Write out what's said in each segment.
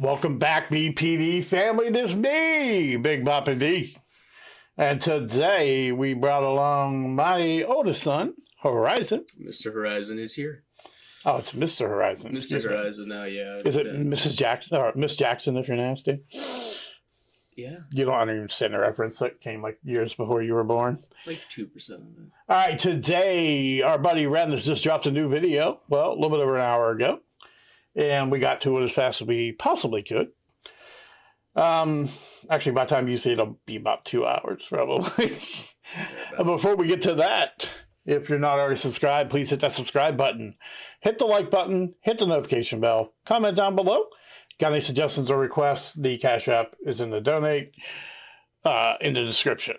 Welcome back, BPD family. It is me, Big Papa D. And today we brought along my oldest son, Horizon. Mr. Horizon is here. Oh, it's Mr. Horizon. Mr. Horizon now, yeah. Is it Mrs. Jackson or Miss Jackson if you're nasty? Yeah. You don't understand the reference that came like years before you were born. Like 2% of it. All right, today our buddy Ren has just dropped a new video. Well, a little bit over an hour ago. And we got to it as fast as we possibly could. Actually, by the time you see it, it'll be about 2 hours, probably. And before we get to that, if you're not already subscribed, please hit that subscribe button. Hit the like button. Hit the notification bell. Comment down below. Got any suggestions or requests? The Cash App is in the donate in the description.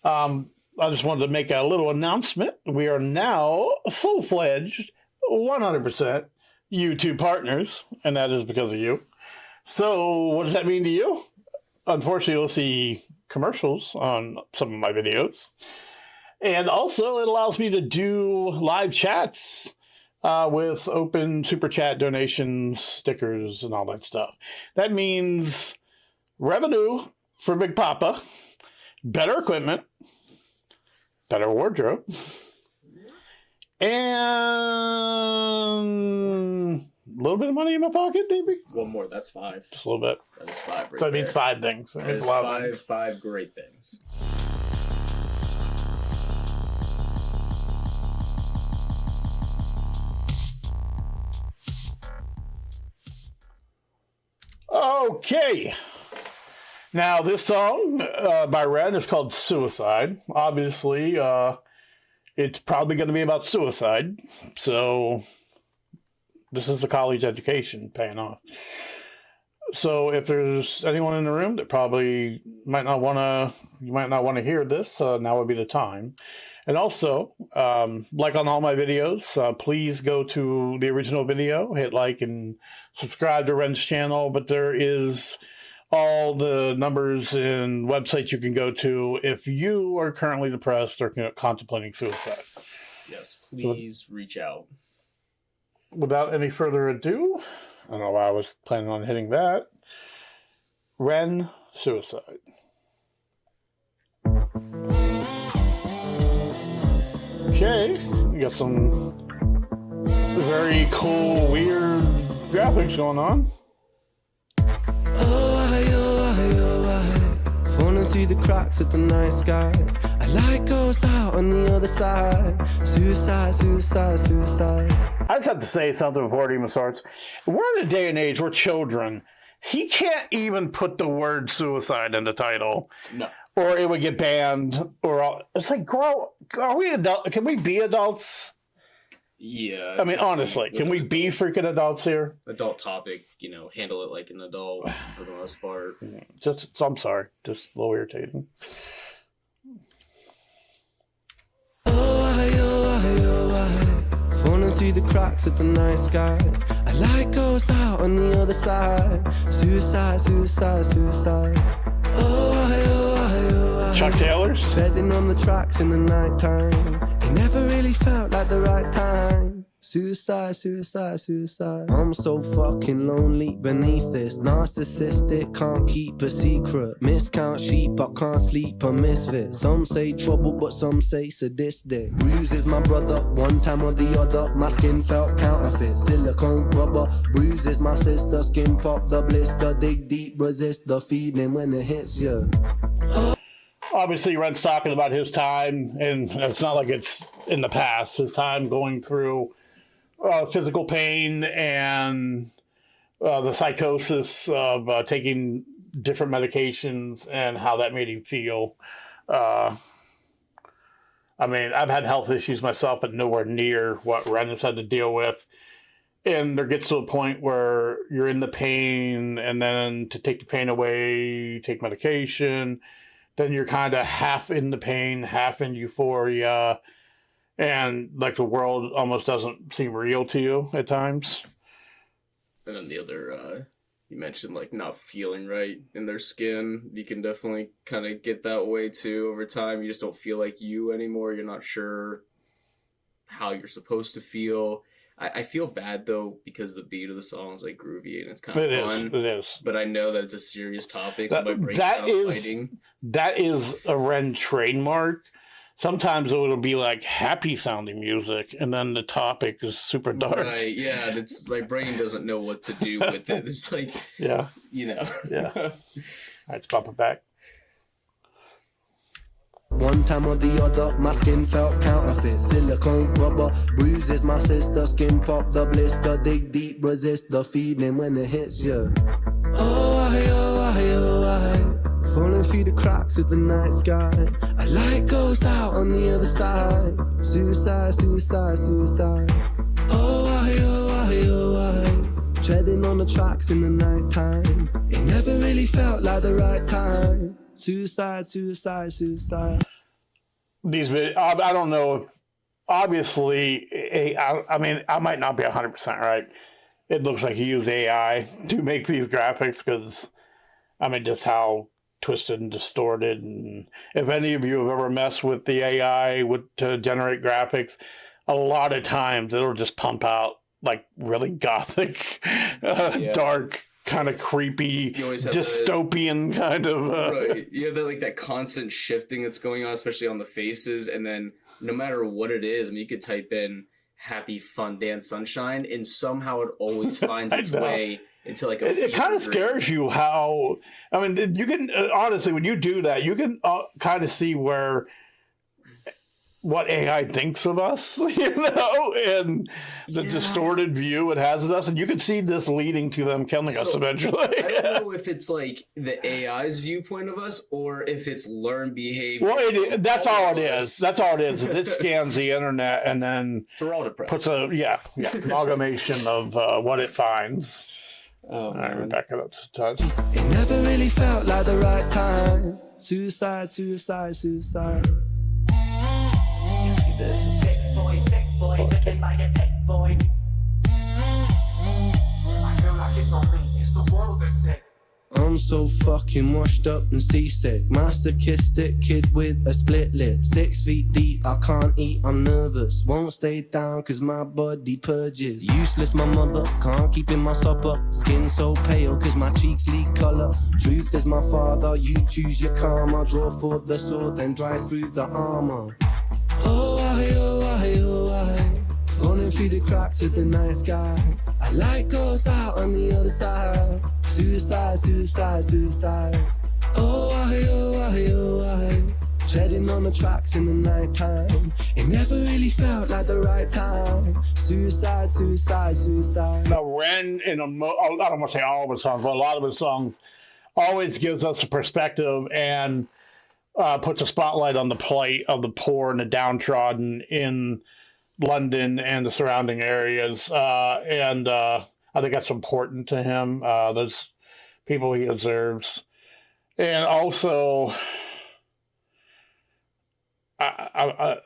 I just wanted to make a little announcement. We are now full-fledged, 100% YouTube partners, and that is because of you. So what does that mean to you? Unfortunately, you'll see commercials on some of my videos. And also, it allows me to do live chats with open super chat donations, stickers, and all that stuff. That means revenue for Big Papa, better equipment, better wardrobe, and a little bit of money in my pocket, maybe? One more, that's 5. Just a little bit. That is 5 right So it there. means 5 things. That is five great things. Okay. Now, this song by Ren is called Suicide. Obviously, it's probably going to be about suicide. So, this is the college education paying off. So, if there's anyone in the room that probably might not want to hear this, now would be the time. And also, like on all my videos, please go to the original video, hit like and subscribe to Ren's channel. But there is all the numbers and websites you can go to if you are currently depressed or contemplating suicide. Yes, please reach out. Without any further ado, I don't know why I was planning on hitting that. Ren, Suicide. Okay, we got some very cool, weird graphics going on. Falling through the cracks of the night sky. A light goes out on the other side. Suicide, suicide, suicide. I just have to say something before it even starts. We're in a day and age where children, he can't even put the word suicide in the title. No. Or it would get banned. It's like, are we adults? Can we be adults? Yeah. I mean, honestly, can we be freaking adults here? Adult topic, handle it like an adult for the most part. I'm sorry, just a little irritating. Falling through the cracks of the night sky. A light goes out on the other side. Suicide, suicide, suicide. Chuck Taylor's? Bedding on the tracks in the night time. It never really felt like the right time. Suicide, suicide, suicide. I'm so fucking lonely beneath this. Narcissistic, can't keep a secret. Miscount sheep, I can't sleep, a misfit. Some say trouble, but some say sadistic. Bruises my brother, one time or the other. My skin felt counterfeit, silicone rubber. Bruises my sister, skin pop the blister. Dig deep, resist the feeling when it hits you. Obviously, Ren's talking about his time, and it's not like it's in the past. His time going through physical pain and the psychosis of taking different medications and how that made him feel. I mean, I've had health issues myself, but nowhere near what Ren has had to deal with. And there gets to a point where you're in the pain, and then to take the pain away, take medication. Then you're kind of half in the pain, half in euphoria, and like the world almost doesn't seem real to you at times. And then the other, you mentioned like not feeling right in their skin. You can definitely kind of get that way too over time. You just don't feel like you anymore. You're not sure how you're supposed to feel. I feel bad though because the beat of the song is like groovy and it's kind of fun. It is. But I know that it's a serious topic, so my brain's kind of fighting. That is a Ren trademark. Sometimes it'll be like happy sounding music, and then the topic is super dark. Right? Yeah, and it's my brain doesn't know what to do with it. It's like Yeah. Yeah. All right, let's pop it back. One time or the other, my skin felt counterfeit. Silicone rubber bruises my sister. Skin pop the blister. Dig deep, resist the feeling when it hits you. Oh, I, falling through the cracks of the night sky. A light goes out on the other side. Suicide, suicide, suicide. Oh, I, treading on the tracks in the night time. It never really felt like the right time. Suicide, suicide, suicide. These I don't know if obviously I mean I might not be 100% right. It looks like he used AI to make these graphics because I mean just how twisted and distorted, and if any of you have ever messed with the AI to generate graphics, a lot of times it'll just pump out like really gothic, dark, kind of creepy, dystopian kind of right. Yeah, that constant shifting that's going on, especially on the faces, and then no matter what it is, I mean, you could type in "happy, fun, dance, sunshine," and somehow it always finds its way into like a. It kind of scares you how. I mean, you can honestly when you do that, you can kind of see what AI thinks of us, and the distorted view it has of us, and you can see this leading to them killing us eventually. I don't know if it's like the AI's viewpoint of us or if it's learned behavior. Well, that's all it is. That's all it is. It scans the internet and then so we're all depressed. Puts amalgamation of what it finds. All right, we're back it up to touch. It never really felt like the right time. Suicide, suicide, suicide. See this. Sick boy, looking like a tech boy. I feel like it's not me, it's the world that's sick. I'm so fucking washed up and seasick. Masochistic kid with a split lip. 6 feet deep, I can't eat, I'm nervous. Won't stay down cause my body purges. Useless my mother, can't keep in my supper. Skin so pale cause my cheeks leak colour. Truth is my father, you choose your karma. Draw for the sword, then drive through the armor. Oh, I, falling through the cracks of the night sky. A light goes out on the other side. Suicide, suicide, suicide. Oh, I, treading on the tracks in the night time. It never really felt like the right time. Suicide, suicide, suicide. Now, Ren, I don't want to say all of his songs, but a lot of his songs always gives us a perspective and puts a spotlight on the plight of the poor and the downtrodden in London and the surrounding areas. And I think that's important to him. There's people he observes. And also,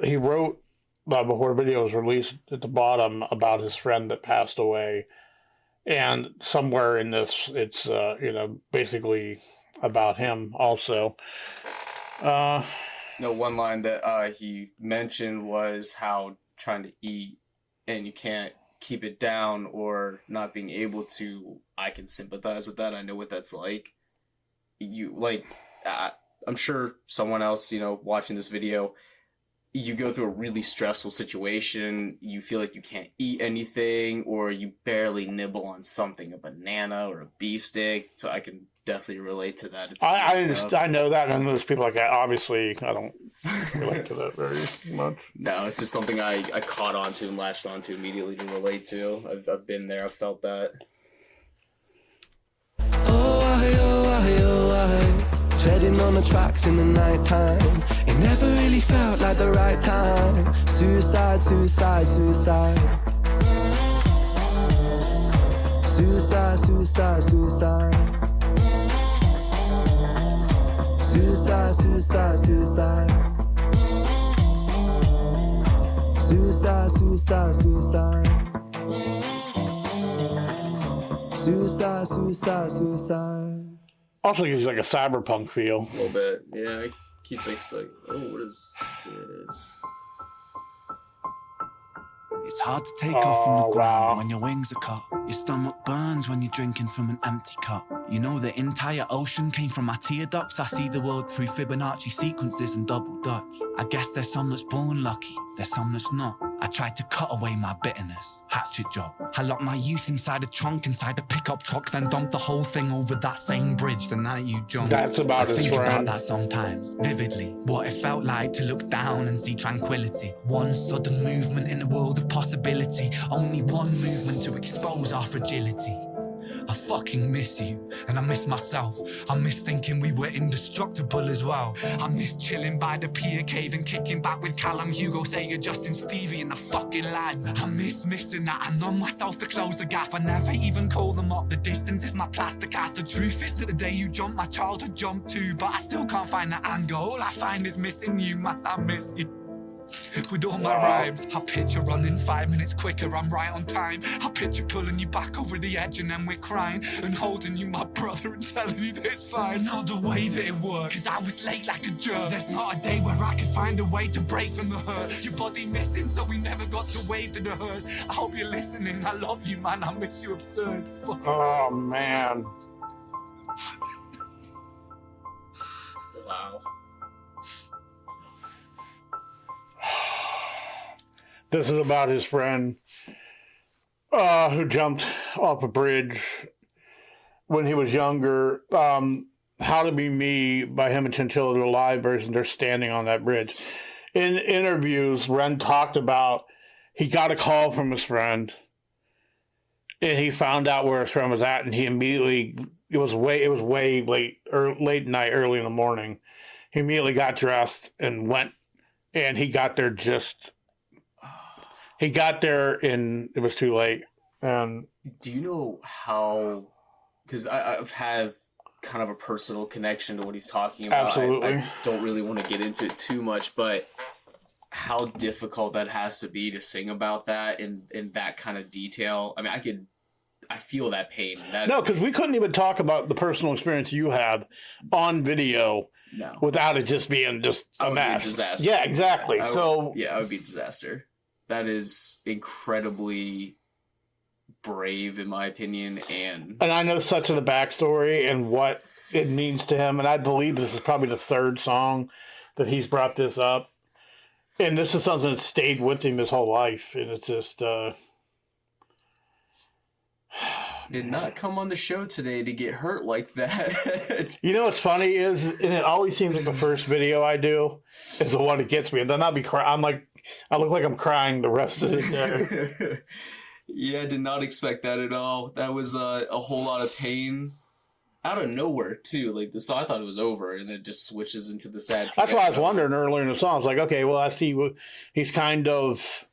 he wrote, before the video was released, at the bottom about his friend that passed away. And somewhere in this, it's, basically about him also. No, one line that he mentioned was how trying to eat and you can't keep it down or not being able to. I can sympathize with that. I know what that's like. I'm sure someone else, watching this video, you go through a really stressful situation, you feel like you can't eat anything, or you barely nibble on something, a banana or a beef steak. So I can definitely relate to that. I understand. I know that, and there's people like that. Obviously, I don't relate to that very much. No, it's just something I caught onto and latched onto immediately to relate to. I've been there. I've felt that. Treading on the tracks in the night time. It never really felt like the right time. Suicide, suicide, suicide. Suicide, suicide, suicide. Suicide, suicide, suicide. Suicide, suicide, suicide. Suicide, suicide, suicide. Also gives you like a cyberpunk feel. A little bit, yeah. I keep thinking like, oh, what is this? It's hard to take off from the ground wow. when your wings are cut. Your stomach burns when you're drinking from an empty cup. You know the entire ocean came from my tear ducts. I see the world through Fibonacci sequences and double Dutch. I guess there's some that's born lucky, there's some that's not. I tried to cut away my bitterness, hatchet job. I locked my youth inside a trunk, inside a pickup truck, then dumped the whole thing over that same bridge the night you jumped. That's about I his think about friend. that sometimes, vividly. What it felt like to look down and see tranquility. One sudden movement in a world of possibility. Only one movement to expose our fragility. I fucking miss you, and I miss myself. I miss thinking we were indestructible as well. I miss chilling by the pier cave and kicking back with Callum, Hugo, Sega, Justin, Stevie and the fucking lads. I miss missing that. I numb myself to close the gap. I never even call them up. The distance is my plaster cast. The truth is that the day you jumped, my childhood jumped too. But I still can't find that anger. All I find is missing you, man. I miss you. With all my rhymes, I picture running 5 minutes quicker, I'm right on time. I picture pulling you back over the edge and then we're crying and holding you, my brother, and telling you that it's fine. Not the way that it worked, cause I was late like a jerk. There's not a day where I could find a way to break from the hurt. Your body missing, so we never got to wave to the hers. I hope you're listening, I love you, man, I miss you absurd. Fuck. Oh, man. Wow. This is about his friend who jumped off a bridge when he was younger. How to Be Me by him and Chinchilla, the live version, they're standing on that bridge. In interviews, Ren talked about he got a call from his friend and he found out where his friend was at, and he immediately, it was way late, or late night, early in the morning. He immediately got dressed and went, and he got there and it was too late. And Do you know how? Because I've had kind of a personal connection to what he's talking about. Absolutely. I don't really want to get into it too much, but how difficult that has to be to sing about that in that kind of detail. I mean, I feel that pain. no, because we couldn't even talk about the personal experience you had on video without it just being just a mess. Be a disaster. Yeah, exactly. I So would be a disaster. That is incredibly brave, in my opinion, and I know such of the backstory and what it means to him, and I believe this is probably the third song that he's brought this up, and this is something that stayed with him his whole life, and it's just did not come on the show today to get hurt like that. You know what's funny is, and it always seems like the first video I do is the one that gets me, and then I'll be crying. I'm like, I look like I'm crying the rest of the day. Yeah, I did not expect that at all. That was a whole lot of pain out of nowhere too. Like I thought it was over, and it just switches into the sad. That's why I was wondering earlier in the song. I was like, okay, well, I see he's kind of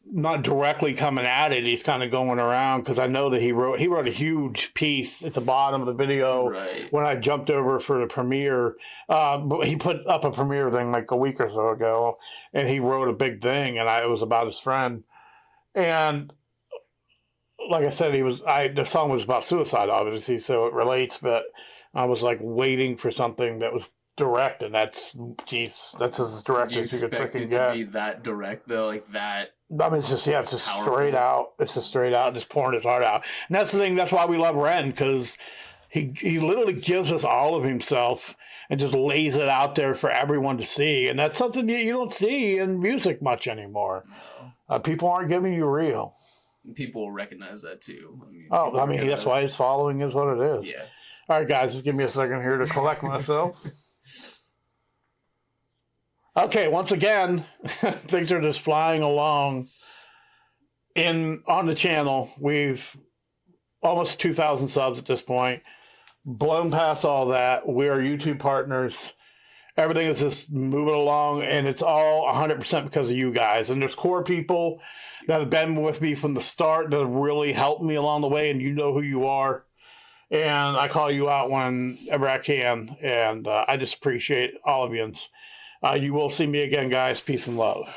not directly coming at it. He's kind of going around, because I know that he wrote a huge piece at the bottom of the video when I jumped over for the premiere. But he put up a premiere thing like a week or so ago, and he wrote a big thing, and it was about his friend. And like I said, the song was about suicide, obviously, so it relates. But I was like waiting for something that was direct, and that's as direct as you could freaking get. To be that direct though, like that. I mean, it's just powerful. straight out. It's just straight out, just pouring his heart out. And that's the thing. That's why we love Ren, because he literally gives us all of himself and just lays it out there for everyone to see. And that's something you don't see in music much anymore. People aren't giving you real. People will recognize that too. That's why his following is what it is. Yeah. All right, guys, just give me a second here to collect myself. Okay, once again, things are just flying along. On the channel, we've almost 2,000 subs at this point. Blown past all that. We are YouTube partners. Everything is just moving along, and it's all 100% because of you guys. And there's core people that have been with me from the start that have really helped me along the way, and you know who you are. And I call you out whenever I can, and I just appreciate all of you. You will see me again, guys. Peace and love.